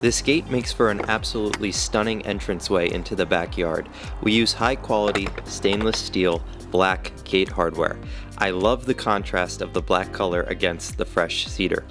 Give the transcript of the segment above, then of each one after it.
This gate makes for an absolutely stunning entranceway into the backyard. We use high quality stainless steel black gate hardware. I love the contrast of the black color against the fresh cedar.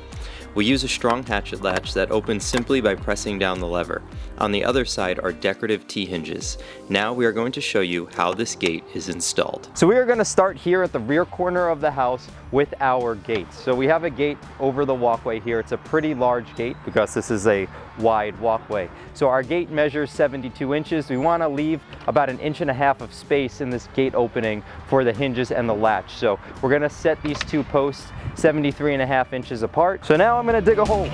We use a strong hatchet latch that opens simply by pressing down the lever. On the other side are decorative T-hinges. Now we are going to show you how this gate is installed. So we are going to start here at the rear corner of the house with our gates. So we have a gate over the walkway here. It's a pretty large gate because this is a wide walkway. So our gate measures 72 inches. We want to leave about 1.5 inches of space in this gate opening for the hinges and the latch. So we're going to set these two posts 73.5 inches apart. So now I'm going to dig a hole.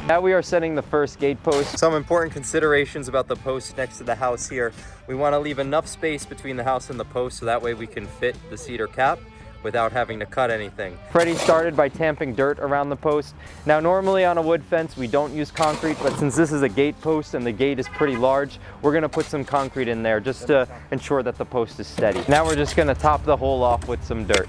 Now we are setting the first gate post. Some important considerations about the post next to the house here. We want to leave enough space between the house and the post so that way we can fit the cedar cap without having to cut anything. Freddie started by tamping dirt around the post. Now normally on a wood fence we don't use concrete, but since this is a gate post and the gate is pretty large, we're going to put some concrete in there just to ensure that the post is steady. Now we're just going to top the hole off with some dirt.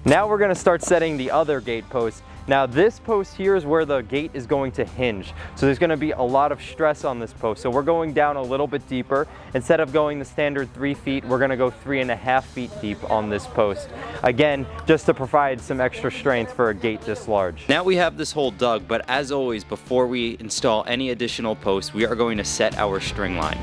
Now we're going to start setting the other gate post. Now this post here is where the gate is going to hinge. So there's going to be a lot of stress on this post. So we're going down a little bit deeper. Instead of going the standard 3 feet, we're going to go 3.5 feet deep on this post. Again, just to provide some extra strength for a gate this large. Now we have this hole dug, but as always, before we install any additional posts, we are going to set our string line.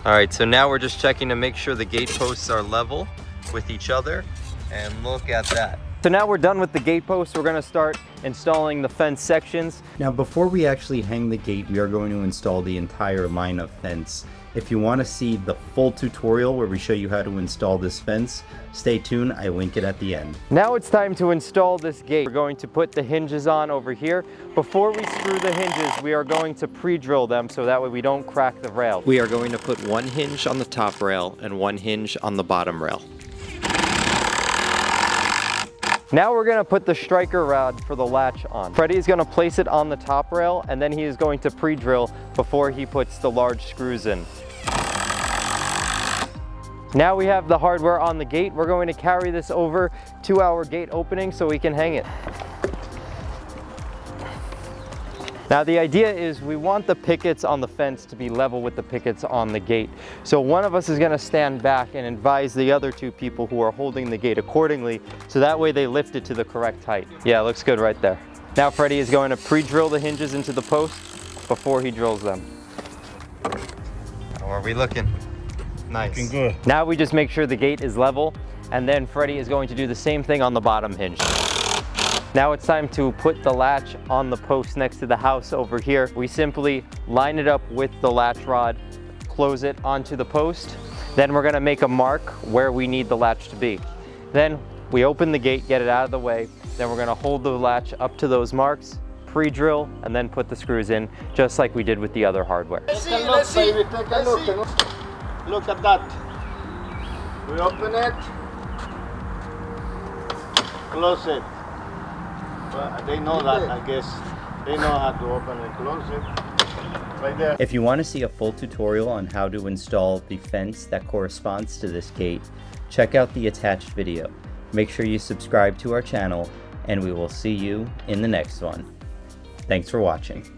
Alright, so now we're just checking to make sure the gate posts are level with each other, and look at that. So now we're done with the gate posts. We're going to start installing the fence sections. Now before we actually hang the gate, we are going to install the entire line of fence. If you want to see the full tutorial where we show you how to install this fence, stay tuned, I link it at the end. Now it's time to install this gate. We're going to put the hinges on over here. Before we screw the hinges, we are going to pre-drill them so that way we don't crack the rail. We are going to put one hinge on the top rail and one hinge on the bottom rail. Now we're going to put the striker rod for the latch on. Freddie is going to place it on the top rail and then he is going to pre-drill before he puts the large screws in. Now we have the hardware on the gate. We're going to carry this over to our gate opening so we can hang it. Now the idea is we want the pickets on the fence to be level with the pickets on the gate. So one of us is going to stand back and advise the other two people who are holding the gate accordingly, so that way they lift it to the correct height. Yeah, looks good right there. Now Freddie is going to pre-drill the hinges into the post before he drills them. How are we looking? Nice. Looking good. Now we just make sure the gate is level, and then Freddie is going to do the same thing on the bottom hinge. Now it's time to put the latch on the post next to the house over here. We simply line it up with the latch rod, close it onto the post. Then we're going to make a mark where we need the latch to be. Then we open the gate, get it out of the way. Then we're going to hold the latch up to those marks, pre-drill, and then put the screws in, just like we did with the other hardware. Let's see. Look at that. We open it, close it. Well, they know that, I guess. They know how to open and close it. Right there. If you want to see a full tutorial on how to install the fence that corresponds to this gate, check out the attached video. Make sure you subscribe to our channel, and we will see you in the next one. Thanks for watching.